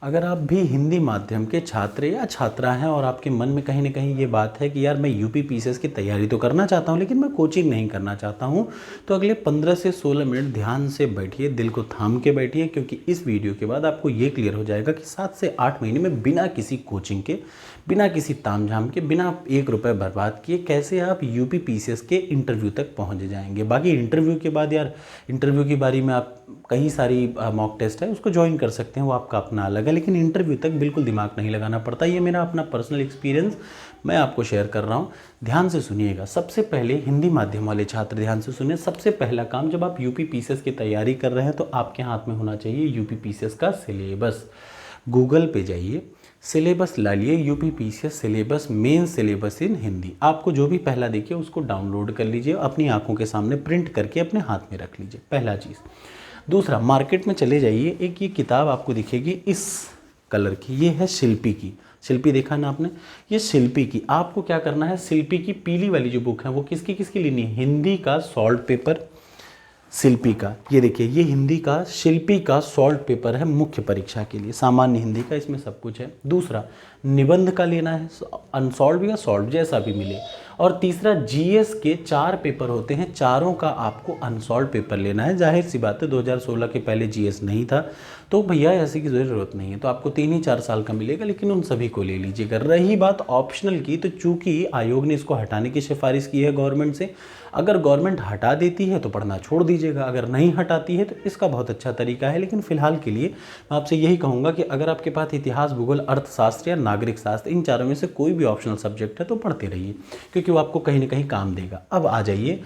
अगर आप भी हिंदी माध्यम के छात्र या छात्रा हैं और आपके मन में कहीं ना कहीं ये बात है कि यार मैं यूपी पीसीएस की तैयारी तो करना चाहता हूँ लेकिन मैं कोचिंग नहीं करना चाहता हूँ, तो अगले 15 से 16 मिनट ध्यान से बैठिए, दिल को थाम के बैठिए, क्योंकि इस वीडियो के बाद आपको ये क्लियर हो जाएगा कि 7 से 8 महीने में बिना किसी कोचिंग के, बिना किसी तामझाम के, बिना 1 रुपये बर्बाद किए कैसे आप यूपी पीसीएस के इंटरव्यू तक पहुँच जाएंगे। बाकी इंटरव्यू के बाद यार, इंटरव्यू की बारी में आप कई सारी मॉक टेस्ट है उसको ज्वाइन कर सकते हैं, वो आपका अपना अलग है, लेकिन इंटरव्यू तक बिल्कुल दिमाग नहीं लगाना पड़ता। ये मेरा अपना पर्सनल एक्सपीरियंस मैं आपको शेयर कर रहा हूँ, ध्यान से सुनिएगा। सबसे पहले हिंदी माध्यम वाले छात्र ध्यान से सुनिए। सबसे पहला काम, जब आप यूपी पीसीएस की तैयारी कर रहे हैं तो आपके हाथ में होना चाहिए यूपी पीसीएस का सिलेबस। गूगल पे जाइए, सिलेबस ला लिए, UP PCS syllabus, main syllabus in Hindi. आपको जो भी पहला देखिए उसको डाउनलोड कर लीजिए, अपनी आंखों के सामने प्रिंट करके अपने हाथ में रख लीजिए, पहला चीज़। दूसरा, मार्केट में चले जाइए, एक ये किताब आपको दिखेगी इस कलर की, ये है शिल्पी की। शिल्पी देखा ना आपने, ये शिल्पी की। आपको क्या करना है, शिल्पी की पीली वाली जो बुक है वो किसकी किसकी लेनी है, हिंदी का सॉल्ट पेपर, शिल्पी का। ये देखिए, ये हिंदी का शिल्पी का सॉल्ट पेपर है मुख्य परीक्षा के लिए, सामान्य हिंदी का, इसमें सब कुछ है। दूसरा, निबंध का लेना है, अनसॉल्व या सॉल्व जैसा भी मिले। और तीसरा, जीएस के 4 पेपर होते हैं, चारों का आपको अनसॉल्व पेपर लेना है। जाहिर सी बात है 2016 के पहले जीएस नहीं था, तो भैया ऐसी की ज़रूरत नहीं है, तो आपको 3 ही 4 साल का मिलेगा, लेकिन उन सभी को ले लीजिएगा। रही बात ऑप्शनल की, तो चूंकि आयोग ने इसको हटाने की सिफारिश की है गवर्नमेंट से, अगर गवर्नमेंट हटा देती है तो पढ़ना छोड़ दीजिएगा, अगर नहीं हटाती है तो इसका बहुत अच्छा तरीका है। लेकिन फिलहाल के लिए मैं आपसे यही कहूँगा कि अगर आपके पास इतिहास, भूगोल, अर्थशास्त्र या नागरिक शास्त्र, इन चारों में से कोई भी ऑप्शनल सब्जेक्ट है तो पढ़ते रहिए, क्योंकि वो आपको कहीं ना कहीं काम देगा। अब आ जाइए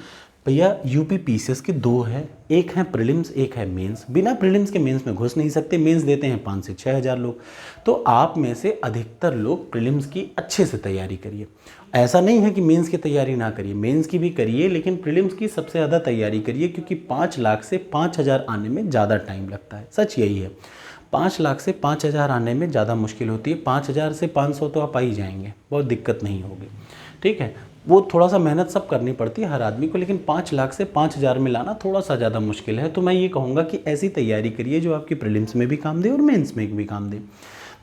भैया, यूपी पीसीएस के 2 है, एक है प्रीलिम्स, एक है मेंस। बिना प्रीलिम्स के मेंस में घुस नहीं सकते, मेंस देते हैं 5 से 6 हज़ार लोग, तो आप में से अधिकतर लोग प्रीलिम्स की अच्छे से तैयारी करिए। ऐसा नहीं है कि मेंस की तैयारी ना करिए, मेंस की भी करिए, लेकिन प्रीलिम्स की सबसे ज़्यादा तैयारी करिए, क्योंकि 5 लाख से 5,000 आने में ज़्यादा टाइम लगता है, सच यही है। 5 लाख से 5,000 आने में ज़्यादा मुश्किल होती है, 5,000 से 500 तो आप आ ही जाएंगे, बहुत दिक्कत नहीं होगी, ठीक है। वो थोड़ा सा मेहनत सब करनी पड़ती है हर आदमी को, लेकिन 5 लाख से 5,000 में लाना थोड़ा सा ज़्यादा मुश्किल है। तो मैं ये कहूँगा कि ऐसी तैयारी करिए जो आपकी प्रीलिम्स में भी काम दे और मेंस में भी काम दे।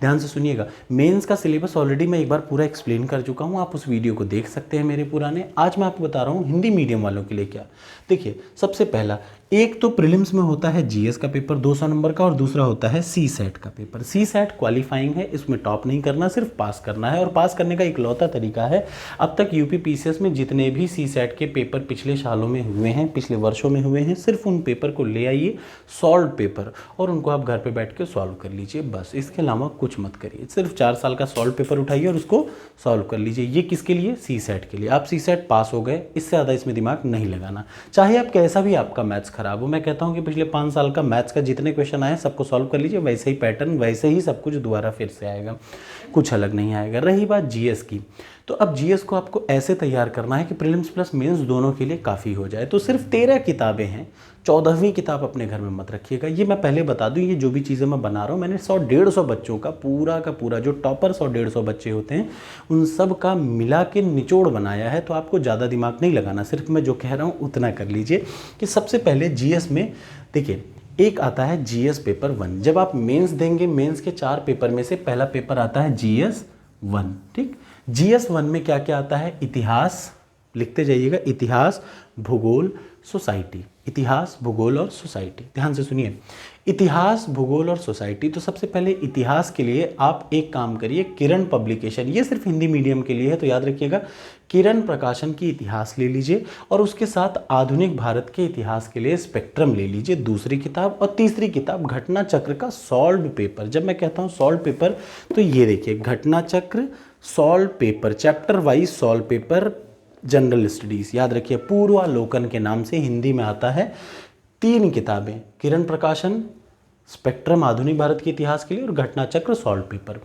ध्यान से सुनिएगा, मेंस का सिलेबस ऑलरेडी मैं एक बार पूरा एक्सप्लेन कर चुका हूँ, आप उस वीडियो को देख सकते हैं मेरे पुराने। आज मैं आपको बता रहा हूँ हिंदी मीडियम वालों के लिए क्या। देखिए, सबसे पहला, एक तो प्रीलिम्स में होता है जीएस का पेपर 200 नंबर का, और दूसरा होता है सी सेट का पेपर। सी सेट क्वालिफाइंग है, इसमें टॉप नहीं करना, सिर्फ पास करना है, और पास करने का इकलौता तरीका है। अब तक यूपी पीसीएस में जितने भी सी सेट के पेपर पिछले सालों में हुए हैं, पिछले वर्षों में हुए हैं, सिर्फ उन पेपर को ले आइए, सॉल्व पेपर, और उनको आप घर पर बैठ के सॉल्व कर लीजिए, बस। इसके अलावा कुछ मत करिए, सिर्फ 4 साल का सॉल्व पेपर उठाइए और उसको सॉल्व कर लीजिए। ये किसके लिए, सी सेट के लिए। आप सी सेट पास हो गए, इससे ज़्यादा इसमें दिमाग नहीं लगाना, चाहे आप कैसा भी आपका मैथ्स खराब हो। मैं कहता हूँ कि पिछले 5 साल का मैथ्स का जितने क्वेश्चन आए सबको सॉल्व कर लीजिए, वैसे ही पैटर्न, वैसे ही सब कुछ दोबारा फिर से आएगा, कुछ अलग नहीं आएगा। रही बात जीएस की, तो अब जीएस को आपको ऐसे तैयार करना है कि प्रीलिम्स प्लस मेंस दोनों के लिए काफ़ी हो जाए। तो सिर्फ 13 किताबें हैं, 14वीं किताब अपने घर में मत रखिएगा। ये मैं पहले बता दूं, ये जो भी चीज़ें मैं बना रहा हूँ, मैंने 100-150 बच्चों का पूरा जो टॉपर 100-150 बच्चे होते हैं उन सब का मिला के निचोड़ बनाया है। तो आपको ज़्यादा दिमाग नहीं लगाना, सिर्फ मैं जो कह रहा हूँ उतना कर लीजिए। कि सबसे पहले जीएस में देखिए, एक आता है जीएस पेपर 1। जब आप मेंस देंगे, मेंस के 4 पेपर में से पहला पेपर आता है जीएस 1, ठीक। जीएस 1 में क्या क्या आता है, इतिहास, लिखते जाइएगा, इतिहास, भूगोल, सोसाइटी। इतिहास, भूगोल और सोसाइटी, ध्यान से सुनिए, इतिहास, भूगोल और सोसाइटी। तो सबसे पहले इतिहास के लिए आप एक काम करिए, किरण पब्लिकेशन, ये सिर्फ हिंदी मीडियम के लिए है तो याद रखिएगा, किरण प्रकाशन की इतिहास ले लीजिए, और उसके साथ आधुनिक भारत के इतिहास के लिए स्पेक्ट्रम ले लीजिए, दूसरी किताब। और तीसरी किताब घटना चक्र का सॉल्व पेपर। जब मैं कहता हूँ सॉल्व पेपर, तो ये देखिए, घटना चक्र solve paper, chapter wise solve paper, general studies, याद रखिए, पूर्वालोकन के नाम से हिंदी में आता है। 3 किताबें, किरण प्रकाशन, स्पेक्ट्रम आधुनिक भारत के इतिहास के लिए, और घटना चक्र सॉल्व पेपर।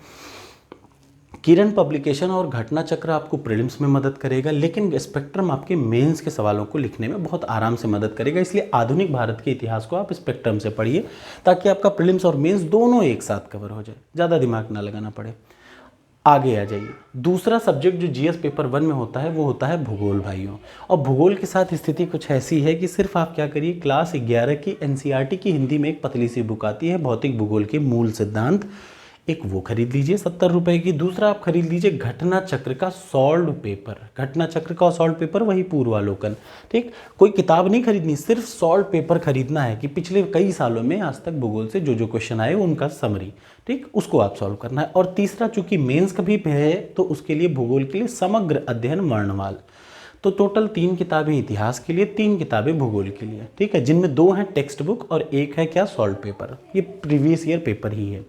किरण पब्लिकेशन और घटना चक्र आपको प्रीलिम्स में मदद करेगा, लेकिन स्पेक्ट्रम आपके मेंस के सवालों को लिखने में बहुत आराम से मदद करेगा। इसलिए आधुनिक भारत के इतिहास को आप स्पेक्ट्रम से पढ़िए, ताकि आपका प्रीलिम्स और मेंस दोनों एक साथ कवर हो जाए, ज़्यादा दिमाग ना लगाना पड़े। आगे आ जाइए, दूसरा सब्जेक्ट जो जीएस पेपर 1 में होता है वो होता है भूगोल भाइयों। और भूगोल के साथ स्थिति कुछ ऐसी है कि सिर्फ आप क्या करिए, क्लास 11 की एनसीईआरटी की हिंदी में एक पतली सी बुक आती है, भौतिक भूगोल के मूल सिद्धांत। एक वो खरीद लीजिए 70 रुपए की। दूसरा आप खरीद लीजिए घटना चक्र का सॉल्व पेपर। घटना चक्र का सॉल्व पेपर वही पूर्वालोकन, ठीक। कोई किताब नहीं खरीदनी, सिर्फ सॉल्व पेपर खरीदना है कि पिछले कई सालों में आज तक भूगोल से जो जो क्वेश्चन आए उनका समरी, ठीक, उसको आप सॉल्व करना है। और तीसरा, चूंकि मेंस का भी है तो उसके लिए भूगोल के लिए समग्र अध्ययन वर्णमाल। तो टोटल 3 किताबें इतिहास के लिए, 3 किताबें भूगोल के लिए, ठीक है, जिनमें 2 हैं टेक्स्ट बुक और 1 है क्या, सॉल्व पेपर। ये प्रीवियस ईयर पेपर ही है।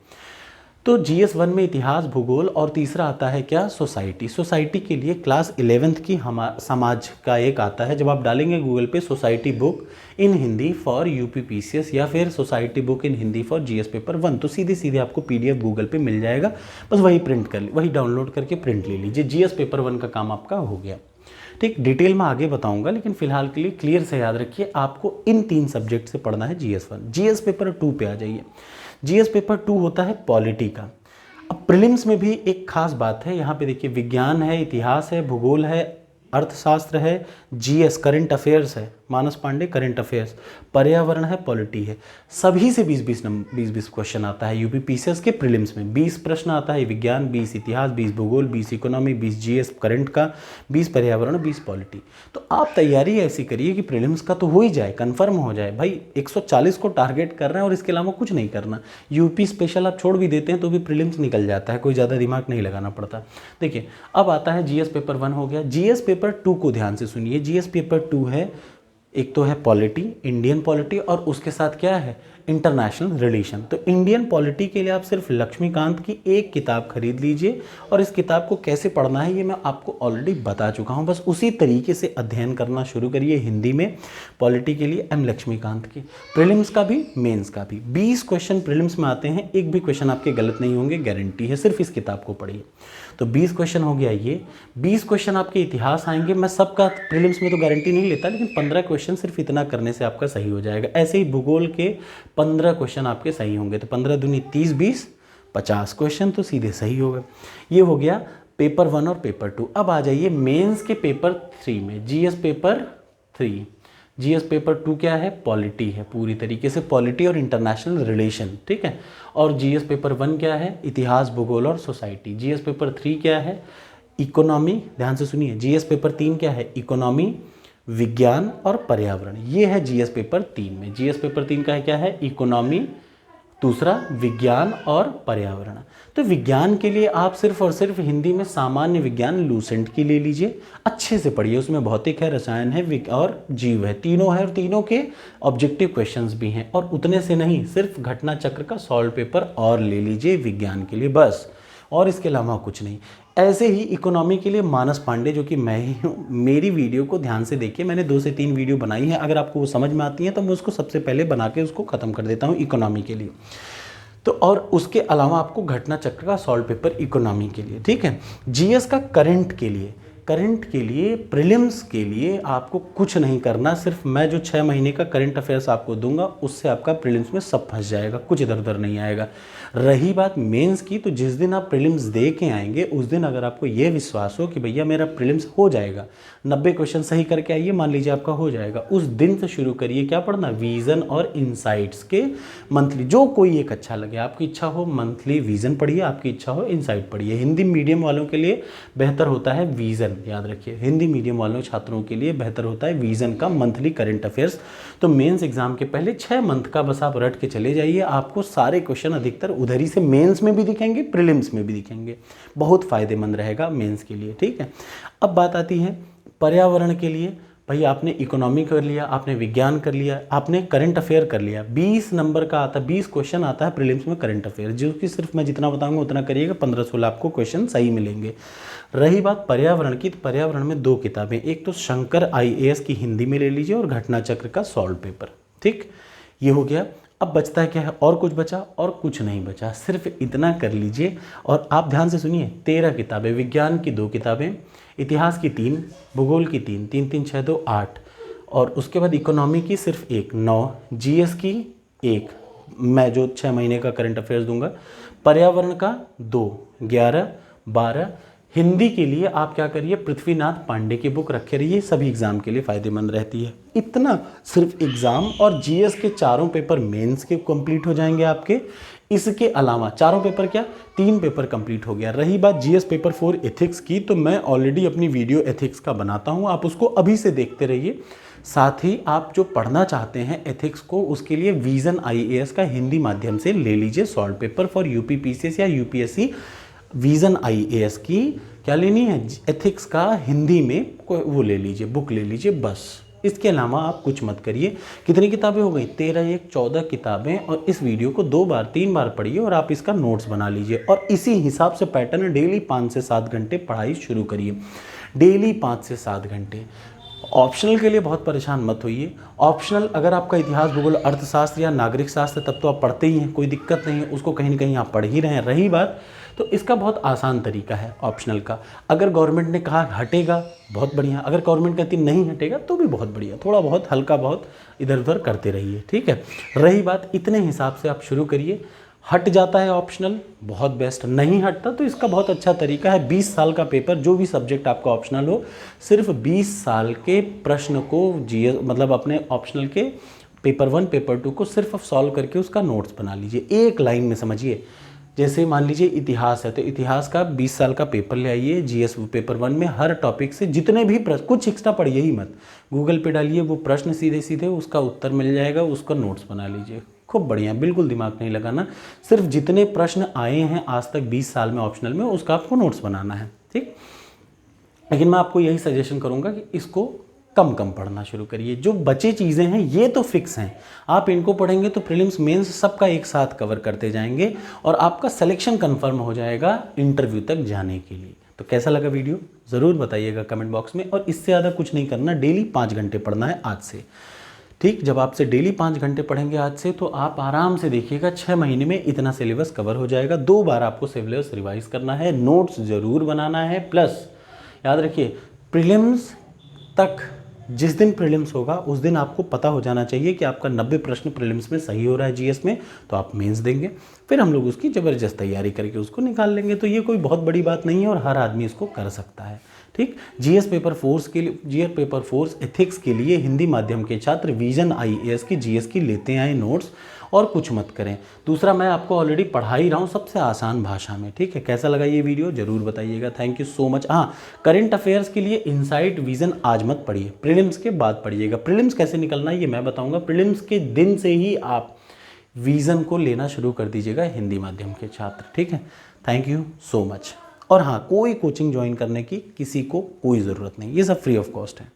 तो GS 1 में इतिहास भूगोल, और तीसरा आता है क्या, सोसाइटी। सोसाइटी के लिए क्लास 11th की समाज का एक आता है। जब आप डालेंगे गूगल पे society book in Hindi for UPPCS या फिर society book in Hindi for GS paper 1, तो सीधे सीधे आपको PDF गूगल पे मिल जाएगा। बस वही प्रिंट कर वही डाउनलोड करके प्रिंट ले लीजिए। GS पेपर 1 का काम आपका हो गया, ठीक। डिटेल में आगे बताऊंगा, लेकिन फिलहाल के लिए क्लियर से याद रखिए आपको इन 3 सब्जेक्ट से पढ़ना है GS 1। GS पेपर 2 पे आ जाइए। GS पेपर 2 होता है पॉलिटी का। अब प्रीलिम्स में भी एक खास बात है, यहाँ पे देखिए विज्ञान है, इतिहास है, भूगोल है, अर्थशास्त्र है, GS करंट अफेयर्स है, मानस पांडे करंट अफेयर्स, पर्यावरण है, पॉलिटी है। सभी से 20-20 क्वेश्चन आता है UPPCS के प्रीलिम्स में। 20 प्रश्न आता है विज्ञान, 20 इतिहास, 20 भूगोल, 20 इकोनॉमी, 20 GS करंट का, 20 पर्यावरण, 20 पॉलिटी। तो आप तैयारी ऐसी करिए कि प्रीलिम्स का तो हो ही जाए, कन्फर्म हो जाए। भाई 140 को टारगेट कर रहे हैं और इसके अलावा कुछ नहीं करना। UP स्पेशल आप छोड़ भी देते हैं तो भी प्रीलिम्स निकल जाता है, कोई ज़्यादा दिमाग नहीं लगाना पड़ता। देखिए अब आता है GS पेपर 1 हो गया। GS पेपर 2 को ध्यान से सुनिए। GS पेपर 2 है, एक तो है पॉलिटी, इंडियन पॉलिटी, और उसके साथ क्या है, इंटरनेशनल रिलेशन। तो इंडियन पॉलिटी के लिए आप सिर्फ लक्ष्मीकांत की एक किताब खरीद लीजिए, और इस किताब को कैसे पढ़ना है ये मैं आपको ऑलरेडी बता चुका हूँ। बस उसी तरीके से अध्ययन करना शुरू करिए हिंदी में पॉलिटी के लिए M लक्ष्मीकांत की। प्रीलिम्स का भी, मेंस का भी 20 क्वेश्चन प्रीलिम्स में आते हैं, एक भी क्वेश्चन आपके गलत नहीं होंगे, गारंटी है। सिर्फ इस किताब को पढ़िए। तो 20 क्वेश्चन हो गया ये। 20 क्वेश्चन आपके इतिहास आएंगे। मैं सबका प्रीलिम्स में तो गारंटी नहीं लेता, लेकिन 15 क्वेश्चन सिर्फ इतना करने से आपका सही हो जाएगा। ऐसे ही भूगोल के 15 क्वेश्चन आपके सही होंगे। तो 15 दूनी 30, 20, 50 क्वेश्चन तो सीधे सही होगा। ये हो गया पेपर 1 और पेपर 2। अब आ जाइए मेंस के पेपर 3 में। GS पेपर 3, GS पेपर 2 क्या है, पॉलिटी है, पूरी तरीके से पॉलिटी और इंटरनेशनल रिलेशन, ठीक है। और GS पेपर 1 क्या है, इतिहास, भूगोल और सोसाइटी। GS पेपर 3 क्या है, इकोनॉमी, ध्यान से सुनिए। GS पेपर 3 क्या है, इकोनॉमी, विज्ञान और पर्यावरण। ये है GS पेपर 3 में। GS पेपर 3 का है क्या है, इकोनॉमी, दूसरा विज्ञान और पर्यावरण। तो विज्ञान के लिए आप सिर्फ और सिर्फ हिंदी में सामान्य विज्ञान लूसेंट की ले लीजिए, अच्छे से पढ़िए। उसमें भौतिक है, रसायन है और जीव है, तीनों है, और तीनों के ऑब्जेक्टिव क्वेश्चंस भी हैं। और उतने से नहीं, सिर्फ घटना चक्र का सॉल्व पेपर और ले लीजिए विज्ञान के लिए, बस, और इसके अलावा कुछ नहीं। ऐसे ही इकोनॉमी के लिए मानस पांडे, जो कि मैं ही हूँ, मेरी वीडियो को ध्यान से देखिए। मैंने 2 से 3 वीडियो बनाई है, अगर आपको वो समझ में आती है तो मैं उसको सबसे पहले बना के उसको ख़त्म कर देता हूँ इकोनॉमी के लिए। तो और उसके अलावा आपको घटना चक्र का सॉल्व पेपर इकोनॉमी के लिए, ठीक है। GS का करंट के लिए प्रीलिम्स के लिए आपको कुछ नहीं करना। सिर्फ मैं जो 6 महीने का करंट अफेयर्स आपको दूंगा उससे आपका प्रीलिम्स में सब फंस जाएगा, कुछ इधर उधर नहीं आएगा। रही बात मेंस की, तो जिस दिन आप प्रीलिम्स दे के आएंगे उस दिन अगर आपको ये विश्वास हो कि भैया मेरा प्रीलिम्स हो जाएगा, 90 क्वेश्चन सही करके आइए, मान लीजिए आपका हो जाएगा, उस दिन से शुरू करिए क्या पढ़ना, विजन और इनसाइट्स के मंथली, जो कोई एक अच्छा लगे। आपकी इच्छा हो मंथली विजन पढ़िए, आपकी इच्छा हो इनसाइट पढ़िए। हिंदी मीडियम वालों के लिए बेहतर होता है विजन, याद रखिए, हिंदी मीडियम वालों छात्रों के लिए बेहतर होता है विजन का मंथली करंट अफेयर्स। तो मेंस एग्जाम के पहले 6 मंथ का बस आप रट के चले जाइए, आपको सारे क्वेश्चन अधिकतर उधर ही से मेंस में भी दिखेंगे, प्रीलिम्स में भी दिखेंगे। बहुत फायदेमंद रहेगा मेंस के लिए, ठीक है। अब बात आती है पर्यावरण के लिए। भाई आपने इकोनॉमी कर लिया, आपने विज्ञान कर लिया, आपने करंट अफेयर कर लिया। 20 नंबर का आता है, 20 क्वेश्चन आता है प्रीलिम्स में करंट अफेयर, जो कि सिर्फ मैं जितना बताऊंगा उतना करिएगा, 15-16 आपको क्वेश्चन सही मिलेंगे। रही बात पर्यावरण की, तो पर्यावरण में 2 किताबें, एक तो शंकर IAS की हिंदी में ले लीजिए और घटना चक्र का सॉल्व पेपर, ठीक, ये हो गया। अब बचता है क्या है, और कुछ बचा, और कुछ नहीं बचा, सिर्फ इतना कर लीजिए। और आप ध्यान से सुनिए, 13 किताबें, विज्ञान की 2 किताबें, इतिहास की 3, भूगोल की 3, 3 3 6 2 8, और उसके बाद इकोनॉमी की सिर्फ 1, 9, GS की 1, मैं जो 6 महीने का करंट अफेयर्स दूंगा, पर्यावरण का 2, 11, 12, हिंदी के लिए आप क्या करिए, पृथ्वीनाथ पांडे की बुक रखे रहिए, सभी एग्जाम के लिए फ़ायदेमंद रहती है। इतना सिर्फ एग्ज़ाम और जीएस के चारों पेपर मेंस के कंप्लीट हो जाएंगे आपके। इसके अलावा चारों पेपर क्या, 3 पेपर कंप्लीट हो गया। रही बात जीएस पेपर 4 एथिक्स की, तो मैं ऑलरेडी अपनी वीडियो एथिक्स का बनाता हूँ, आप उसको अभी से देखते रहिए। साथ ही आप जो पढ़ना चाहते हैं एथिक्स को, उसके लिए विजन आईएएस का हिंदी माध्यम से ले लीजिए solve paper for UP PCS या यूपीएससी। विजन आईएएस की क्या लेनी है, एथिक्स का हिंदी में वो ले लीजिए, बुक ले लीजिए बस। इसके अलावा आप कुछ मत करिए। कितनी किताबें हो गई, 13 1 14 किताबें, और इस वीडियो को 2 बार 3 बार पढ़िए और आप इसका नोट्स बना लीजिए। और इसी हिसाब से पैटर्न डेली 5 से 7 घंटे पढ़ाई शुरू करिए, डेली 5 से 7 घंटे। ऑप्शनल के लिए बहुत परेशान मत होइए। ऑप्शनल अगर आपका इतिहास, भूगोल, अर्थशास्त्र या नागरिक शास्त्र, तब तो आप पढ़ते ही हैं, कोई दिक्कत नहीं है, उसको कहीं ना कहीं आप पढ़ ही रहे हैं। रही बात, तो इसका बहुत आसान तरीका है ऑप्शनल का। अगर गवर्नमेंट ने कहा हटेगा, बहुत बढ़िया। अगर गवर्नमेंट कहती नहीं हटेगा तो भी बहुत बढ़िया, थोड़ा बहुत हल्का बहुत इधर उधर करते रहिए, ठीक है। रही बात, इतने हिसाब से आप शुरू करिए। हट जाता है ऑप्शनल, बहुत बेस्ट। नहीं हटता तो इसका बहुत अच्छा तरीका है, 20 साल का पेपर, जो भी सब्जेक्ट आपका ऑप्शनल हो, सिर्फ 20 साल के प्रश्न को जीएस मतलब अपने ऑप्शनल के पेपर 1 पेपर 2 को सिर्फ सॉल्व करके उसका नोट्स बना लीजिए, एक लाइन में समझिए। जैसे मान लीजिए इतिहास है, तो इतिहास का 20 साल का पेपर ले आइए, जीएस पेपर 1 में हर टॉपिक से जितने भी प्रश्न, कुछ एक्स्ट्रा पढ़िए ही मत, गूगल पे डालिए वो प्रश्न, सीधे सीधे उसका उत्तर मिल जाएगा, उसका नोट्स बना लीजिए, खूब बढ़िया, बिल्कुल दिमाग नहीं लगाना। सिर्फ जितने प्रश्न आए हैं आज तक 20 साल में ऑप्शनल में, उसका आपको नोट्स बनाना है, ठीक। लेकिन मैं आपको यही सजेशन करूंगा कि इसको कम कम पढ़ना शुरू करिए। जो बचे चीज़ें हैं ये तो फिक्स हैं, आप इनको पढ़ेंगे तो प्रीलिम्स मेंस सबका एक साथ कवर करते जाएंगे और आपका सिलेक्शन कंफर्म हो जाएगा इंटरव्यू तक जाने के लिए। तो कैसा लगा वीडियो ज़रूर बताइएगा कमेंट बॉक्स में। और इससे ज़्यादा कुछ नहीं करना, डेली 5 घंटे पढ़ना है आज से, ठीक। जब आपसे डेली 5 घंटे पढ़ेंगे आज से, तो आप आराम से देखिएगा 6 महीने में इतना सिलेबस कवर हो जाएगा। 2 बार आपको सिलेबस रिवाइज करना है, नोट्स ज़रूर बनाना है। प्लस याद रखिए, प्रीलिम्स तक जिस दिन प्रीलिम्स होगा उस दिन आपको पता हो जाना चाहिए कि आपका 90 प्रश्न प्रीलिम्स में सही हो रहा है जीएस में, तो आप मेंस देंगे, फिर हम लोग उसकी ज़बरदस्त तैयारी करके उसको निकाल लेंगे। तो ये कोई बहुत बड़ी बात नहीं है और हर आदमी इसको कर सकता है, ठीक। जीएस पेपर 4 के लिए, जीएस पेपर 4 एथिक्स के लिए हिंदी माध्यम के छात्र विजन आईएएस की जीएस की लेते आए नोट्स, और कुछ मत करें। दूसरा, मैं आपको ऑलरेडी पढ़ा ही रहा हूँ सबसे आसान भाषा में, ठीक है। कैसा लगा ये वीडियो ज़रूर बताइएगा। Thank you so much. हाँ, करंट अफेयर्स के लिए इनसाइट विजन आज मत पढ़िए, प्रीलिम्स के बाद पढ़िएगा। प्रीलिम्स कैसे निकलना है ये मैं बताऊँगा, प्रीलिम्स के दिन से ही आप विजन को लेना शुरू कर दीजिएगा हिंदी माध्यम के छात्र, ठीक है। Thank you so much. और हाँ, कोई कोचिंग ज्वाइन करने की किसी को कोई ज़रूरत नहीं, ये सब फ्री ऑफ कॉस्ट है।